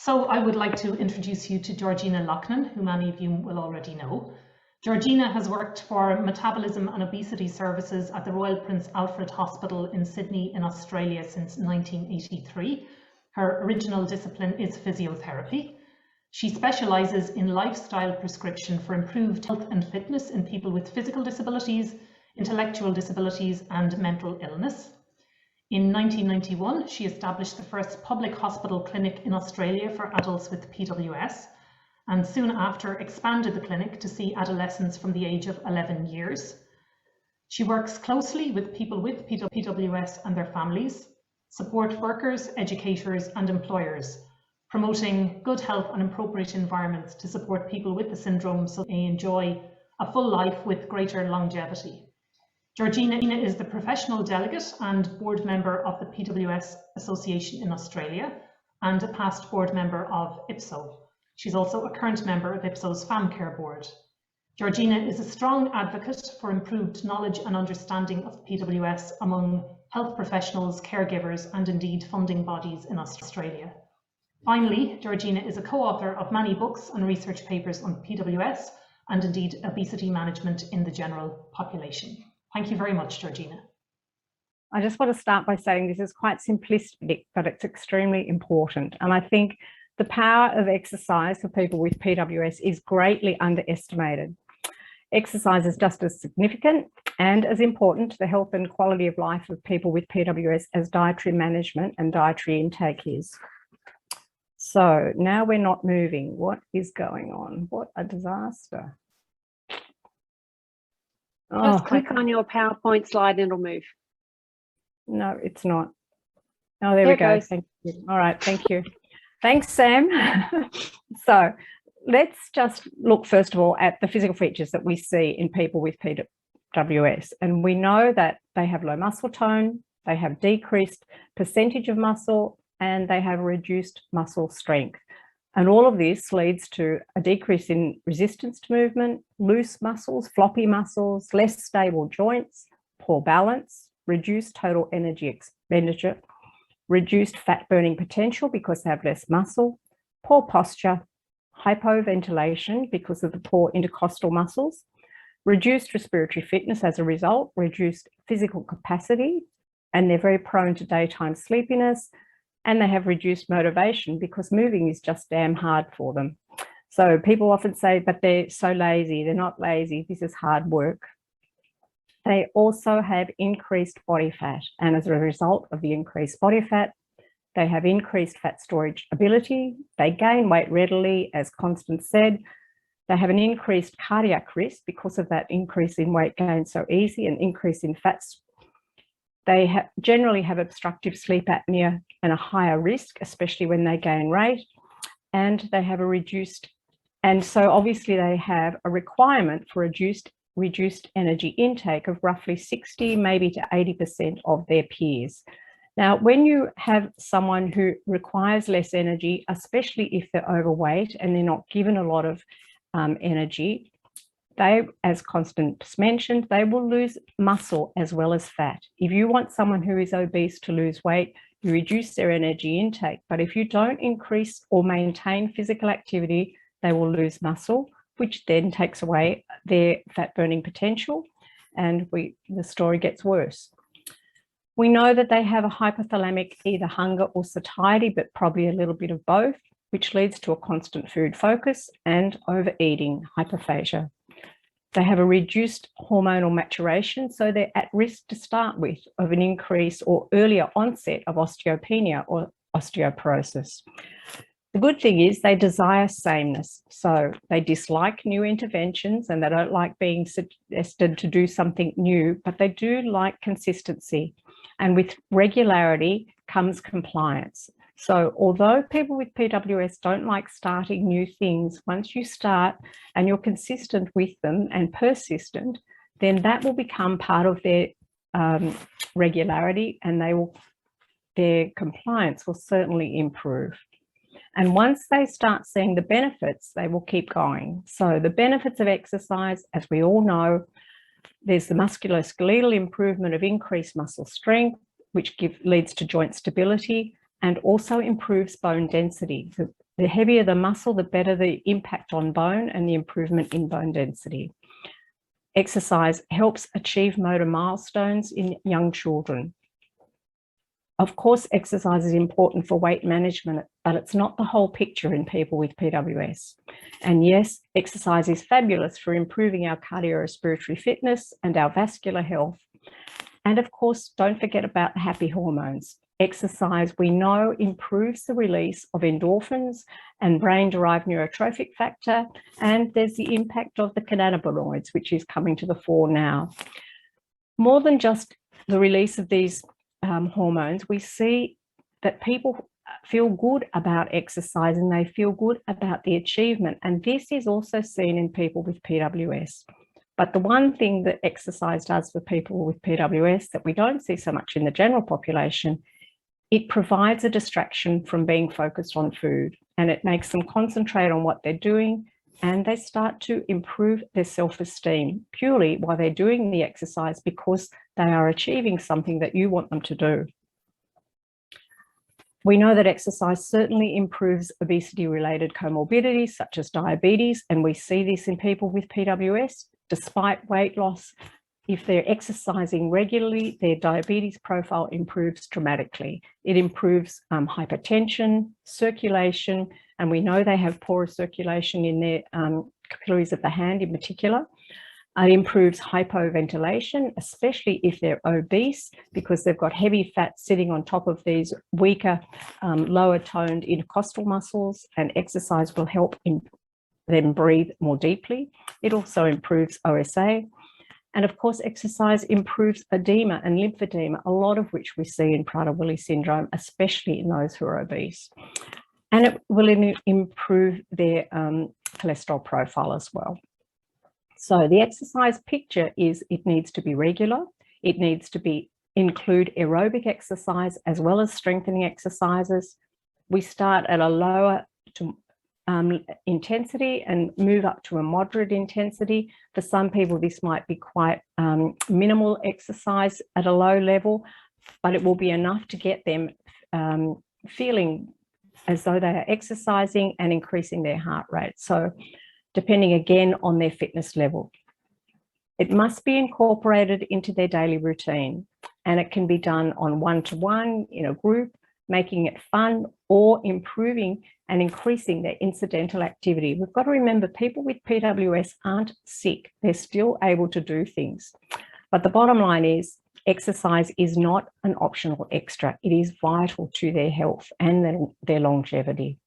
So I would like to introduce you to Georgina Loughnan, who many of you will already know. Georgina has worked for Metabolism and Obesity Services at the Royal Prince Alfred Hospital in Sydney in Australia since 1983. Her original discipline is physiotherapy. She specialises in lifestyle prescription for improved health and fitness in people with physical disabilities, intellectual disabilities and mental illness. In 1991, she established the first public hospital clinic in Australia for adults with PWS, and soon after expanded the clinic to see adolescents from the age of 11 years. She works closely with people with PWS and their families, support workers, educators and employers, promoting good health and appropriate environments to support people with the syndrome so they enjoy a full life with greater longevity. Georgina is the professional delegate and board member of the PWS Association in Australia and a past board member of IPWSO. She's also a current member of IPWSO's FamCare board. Georgina is a strong advocate for improved knowledge and understanding of PWS among health professionals, caregivers, and indeed funding bodies in Australia. Finally, Georgina is a co-author of many books and research papers on PWS and indeed obesity management in the general population. Thank you very much, Georgina. I just want to start by saying this is quite simplistic, but it's extremely important. And I think the power of exercise for people with PWS is greatly underestimated. Exercise is just as significant and as important to the health and quality of life of people with PWS as dietary management and dietary intake is. So now we're not moving. What is going on? What a disaster. Just click on your PowerPoint slide and it'll move. No, it's not. Oh, there we go. Thank you. All right, thank you. Thanks, Sam. So let's just look first of all at the physical features that we see in people with PWS. And we know that they have low muscle tone, they have decreased percentage of muscle, and they have reduced muscle strength. And all of this leads to a decrease in resistance to movement, loose muscles, floppy muscles, less stable joints, poor balance, reduced total energy expenditure, reduced fat burning potential because they have less muscle, poor posture, hypoventilation because of the poor intercostal muscles, reduced respiratory fitness as a result, reduced physical capacity, and they're very prone to daytime sleepiness, and they have reduced motivation because moving is just damn hard for them. So people often say, but they're so lazy. They're not lazy. This is hard work. They also have increased body fat, and as a result of the increased body fat, they have increased fat storage ability. They gain weight readily, as Constance said. They have an increased cardiac risk because of that increase in weight gain so easy, an increase in fats. They generally have obstructive sleep apnea and a higher risk, especially when they gain weight, and they have a reduced, and so obviously they have a requirement for reduced energy intake of roughly 60, maybe to 80% of their peers. Now, when you have someone who requires less energy, especially if they're overweight and they're not given a lot of energy, they, as Constance mentioned, they will lose muscle as well as fat. If you want someone who is obese to lose weight, you reduce their energy intake. But if you don't increase or maintain physical activity, they will lose muscle, which then takes away their fat burning potential, and the story gets worse. We know that they have a hypothalamic either hunger or satiety, but probably a little bit of both, which leads to a constant food focus and overeating, hyperphagia. They have a reduced hormonal maturation, so they're at risk to start with of an increase or earlier onset of osteopenia or osteoporosis. The good thing is they desire sameness, so they dislike new interventions and they don't like being suggested to do something new, but they do like consistency, and with regularity comes compliance. So although people with PWS don't like starting new things, once you start and you're consistent with them and persistent, then that will become part of their regularity, and their compliance will certainly improve. And once they start seeing the benefits, they will keep going. So the benefits of exercise, as we all know, there's the musculoskeletal improvement of increased muscle strength, which leads to joint stability and also improves bone density. The heavier the muscle, the better the impact on bone and the improvement in bone density. Exercise helps achieve motor milestones in young children. Of course, exercise is important for weight management, but it's not the whole picture in people with PWS. And yes, exercise is fabulous for improving our cardiorespiratory fitness and our vascular health. And of course, don't forget about the happy hormones. Exercise, we know, improves the release of endorphins and brain-derived neurotrophic factor, and there's the impact of the cannabinoids, which is coming to the fore now. More than just the release of these hormones, we see that people feel good about exercise and they feel good about the achievement, and this is also seen in people with PWS. But the one thing that exercise does for people with PWS that we don't see so much in the general population, it provides a distraction from being focused on food, and it makes them concentrate on what they're doing, and they start to improve their self-esteem purely while they're doing the exercise because they are achieving something that you want them to do. We know that exercise certainly improves obesity-related comorbidities such as diabetes, and we see this in people with PWS. Despite weight loss, if they're exercising regularly, their diabetes profile improves dramatically. It improves hypertension, circulation, and we know they have poorer circulation in their capillaries of the hand in particular. It improves hypoventilation, especially if they're obese, because they've got heavy fat sitting on top of these weaker, lower toned intercostal muscles, and exercise will help them breathe more deeply. It also improves OSA. And of course, exercise improves edema and lymphedema, a lot of which we see in Prader-Willi syndrome, especially in those who are obese. And it will improve their cholesterol profile as well. So the exercise picture is it needs to be regular. It needs to include aerobic exercise as well as strengthening exercises. We start at a lower intensity and move up to a moderate intensity. For some people, this might be quite minimal exercise at a low level, but it will be enough to get them feeling as though they are exercising and increasing their heart rate. So depending again on their fitness level. It must be incorporated into their daily routine, and it can be done on one-to-one in a group, making it fun, or improving and increasing their incidental activity. We've got to remember people with PWS aren't sick. They're still able to do things. But the bottom line is exercise is not an optional extra. It is vital to their health and their longevity.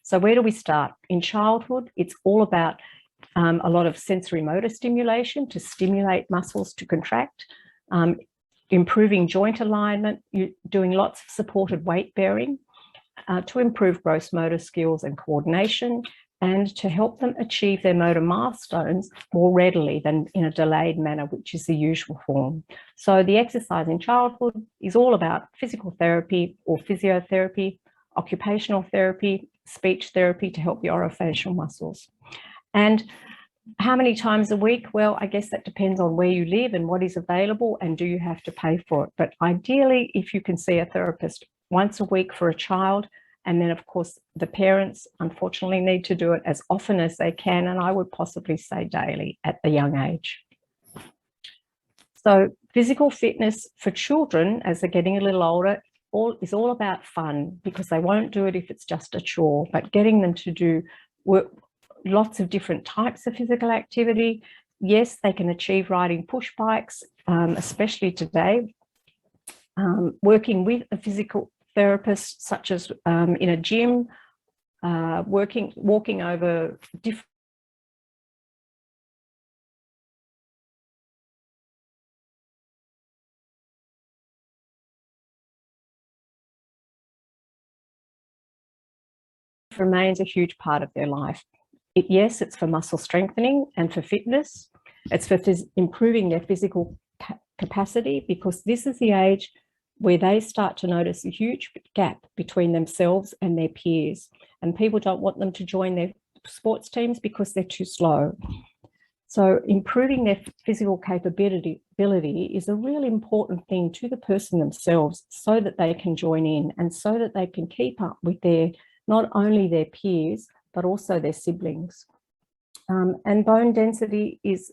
So where do we start? In childhood, it's all about a lot of sensory motor stimulation to stimulate muscles to contract, improving joint alignment, doing lots of supported weight bearing to improve gross motor skills and coordination, and to help them achieve their motor milestones more readily than in a delayed manner, which is the usual form. So the exercise in childhood is all about physical therapy or physiotherapy, occupational therapy, speech therapy to help the orofacial muscles. And how many times a week? Well, I guess that depends on where you live and what is available, and do you have to pay for it. But ideally, if you can see a therapist once a week for a child, and then of course the parents unfortunately need to do it as often as they can, and I would possibly say daily at a young age. So physical fitness for children as they're getting a little older is all about fun, because they won't do it if it's just a chore, but getting them to do lots of different types of physical activity. Yes, they can achieve riding push bikes, especially today, working with a physical therapist, such as in a gym, walking over different remains a huge part of their life. Yes, it's for muscle strengthening and for fitness. It's for improving their physical capacity, because this is the age where they start to notice a huge gap between themselves and their peers. And people don't want them to join their sports teams because they're too slow. So improving their physical capability is a really important thing to the person themselves, so that they can join in and so that they can keep up with their not only their peers, but also their siblings. And bone density is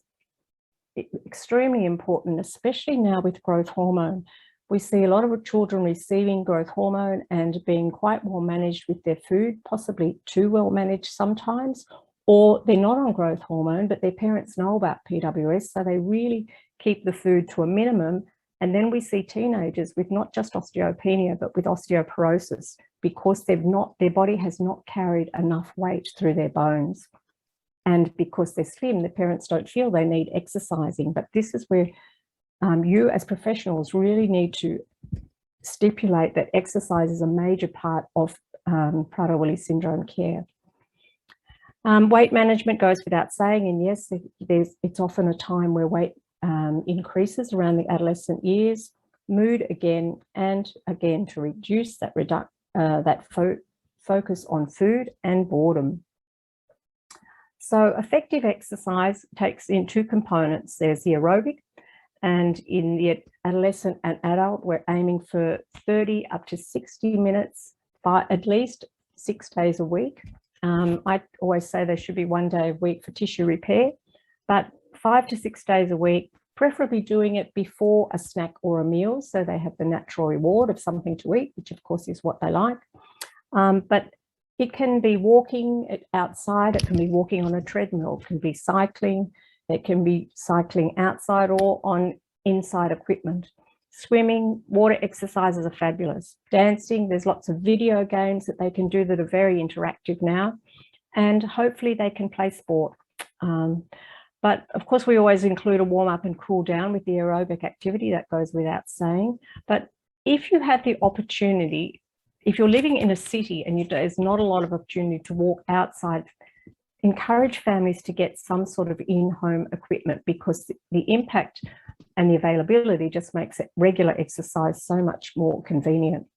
extremely important, especially now with growth hormone. We see a lot of children receiving growth hormone and being quite well managed with their food, possibly too well managed sometimes, or they're not on growth hormone, but their parents know about PWS, so they really keep the food to a minimum. And then we see teenagers with not just osteopenia, but with osteoporosis, because their body has not carried enough weight through their bones. And because they're slim, the parents don't feel they need exercising. But this is where you as professionals really need to stipulate that exercise is a major part of Prader-Willi syndrome care. Weight management goes without saying, and yes, it's often a time where weight increases around the adolescent years. Mood again and again to reduce that focus on food and boredom. So effective exercise takes in two components. There's the aerobic, and in the adolescent and adult, we're aiming for 30 up to 60 minutes by at least 6 days a week. I always say there should be 1 day a week for tissue repair, but 5 to 6 days a week, preferably doing it before a snack or a meal, so they have the natural reward of something to eat, which of course is what they like. But it can be walking outside, it can be walking on a treadmill, it can be cycling, it can be cycling outside or on inside equipment. Swimming, water exercises are fabulous. Dancing, there's lots of video games that they can do that are very interactive now, and hopefully they can play sport. But of course, we always include a warm up and cool down with the aerobic activity, that goes without saying. But if you have the opportunity, if you're living in a city and there's not a lot of opportunity to walk outside, encourage families to get some sort of in-home equipment, because the impact and the availability just makes it regular exercise so much more convenient.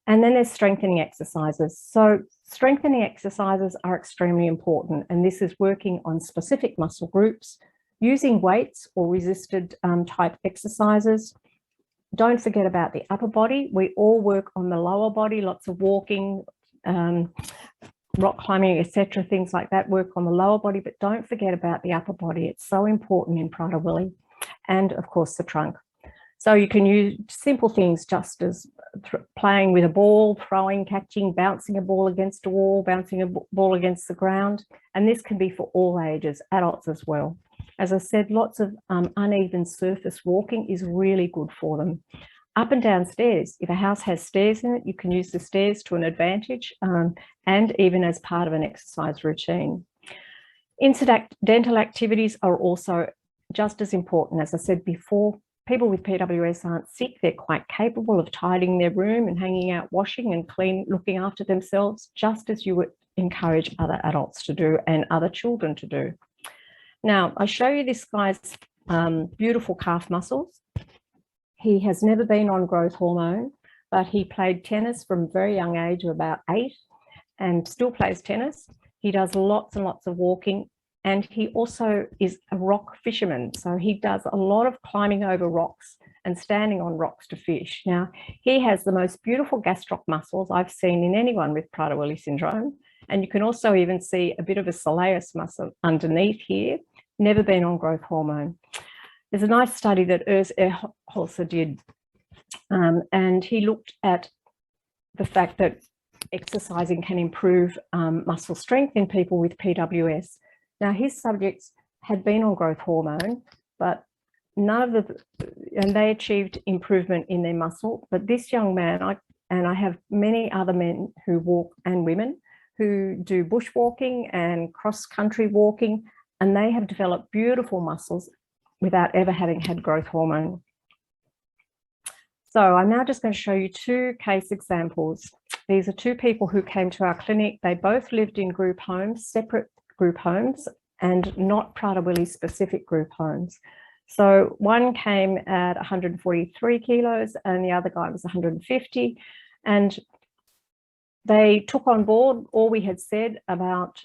And then there's strengthening exercises. So strengthening exercises are extremely important, and this is working on specific muscle groups, using weights or resisted type exercises. Don't forget about the upper body. We all work on the lower body, lots of walking, rock climbing, etc., things like that work on the lower body, but don't forget about the upper body. It's so important in Prader-Willi, and of course the trunk. So you can use simple things just as playing with a ball, throwing, catching, bouncing a ball against a wall, bouncing a ball against the ground, and this can be for all ages, adults as well. As I said, lots of uneven surface walking is really good for them. Up and down stairs. If a house has stairs in it, you can use the stairs to an advantage, and even as part of an exercise routine. Incidental activities are also just as important. As I said before, people with PWS aren't sick. They're quite capable of tidying their room and hanging out washing and looking after themselves, just as you would encourage other adults to do and other children to do. Now, I show you this guy's beautiful calf muscles. He has never been on growth hormone, but he played tennis from a very young age of about 8 and still plays tennis. He does lots and lots of walking, and he also is a rock fisherman. So he does a lot of climbing over rocks and standing on rocks to fish. Now, he has the most beautiful gastroc muscles I've seen in anyone with Prader-Willi syndrome. And you can also even see a bit of a soleus muscle underneath here, never been on growth hormone. There's a nice study that Urs Erholzer did, and he looked at the fact that exercising can improve muscle strength in people with PWS. Now, his subjects had been on growth hormone, but none of and they achieved improvement in their muscle. But this young man, and I have many other men who walk and women who do bushwalking and cross-country walking, and they have developed beautiful muscles without ever having had growth hormone. So I'm now just going to show you 2 case examples. These are 2 people who came to our clinic. They both lived in group homes, separate group homes, and not Prader-Willi specific group homes. So one came at 143 kilos and the other guy was 150. And they took on board all we had said about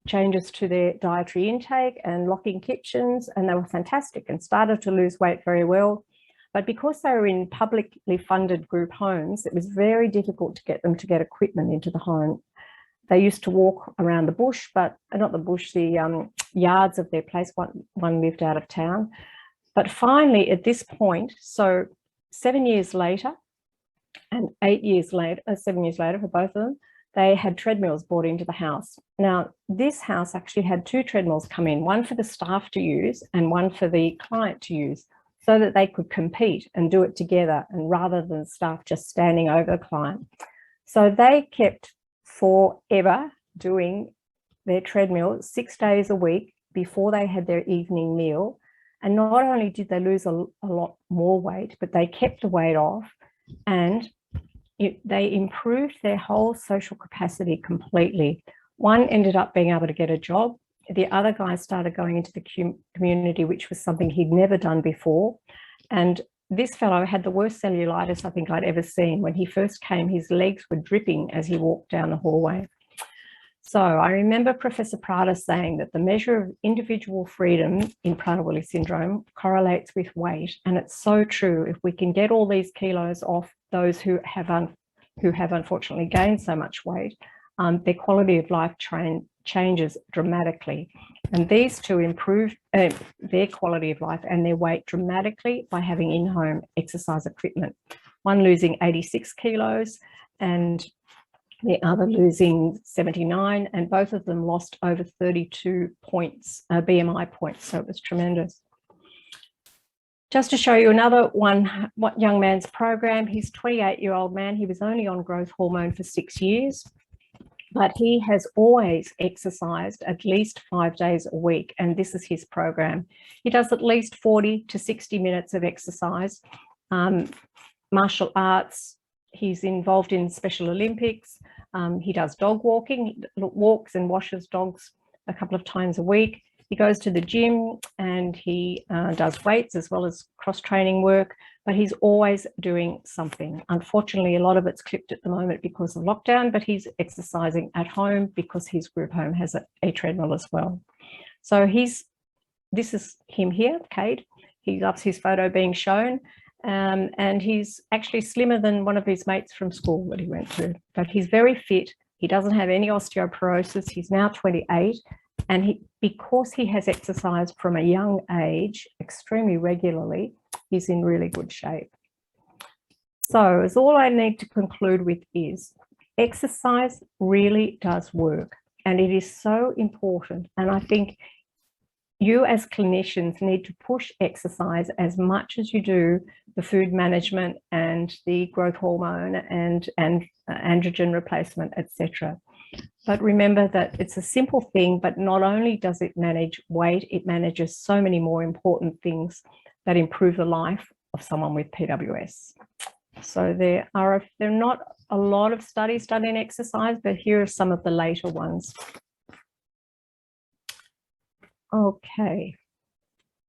changes to their dietary intake and locking kitchens, and they were fantastic and started to lose weight very well. But because they were in publicly funded group homes, it was very difficult to get them to get equipment into the home. They used to walk around the bush, but not the bush, the yards of their place. One lived out of town. But finally, at this point, so 7 years later and 8 years later, 7 years later for both of them, they had treadmills brought into the house. Now, this house actually had 2 treadmills come in, one for the staff to use and one for the client to use, so that they could compete and do it together, and rather than staff just standing over the client. So they kept forever doing their treadmill 6 days a week before they had their evening meal. And not only did they lose a lot more weight, but they kept the weight off, and they improved their whole social capacity completely. One ended up being able to get a job. The other guy started going into the community, which was something he'd never done before. And this fellow had the worst cellulitis I think I'd ever seen. When he first came, his legs were dripping as he walked down the hallway. So I remember Professor Prader saying that the measure of individual freedom in Prader-Willi syndrome correlates with weight. And it's so true. If we can get all these kilos off those who have unfortunately gained so much weight, their quality of life changes dramatically. And these two improve their quality of life and their weight dramatically by having in-home exercise equipment. One losing 86 kilos and the other losing 79, and both of them lost over 32 points, BMI points, so it was tremendous. Just to show you another young man's program, he's a 28-year-old man. He was only on growth hormone for 6 years, but he has always exercised at least 5 days a week, and this is his program. He does at least 40 to 60 minutes of exercise, martial arts. He's involved in Special Olympics. He does dog walking. He walks and washes dogs a couple of times a week. He goes to the gym and he does weights as well as cross-training work, but he's always doing something. Unfortunately, a lot of it's clipped at the moment because of lockdown, but he's exercising at home because his group home has a treadmill as well. So this is him here, Cade. He loves his photo being shown. And he's actually slimmer than one of his mates from school that he went to, but he's very fit. He doesn't have any osteoporosis. He's now 28, and because he has exercised from a young age extremely regularly, he's in really good shape. So as all I need to conclude with is exercise really does work, and it is so important. And I think you as clinicians need to push exercise as much as you do the food management and the growth hormone and androgen replacement, etc. But remember that it's a simple thing, but not only does it manage weight, it manages so many more important things that improve the life of someone with PWS. So there are not a lot of studies done in exercise, but here are some of the later ones. Okay.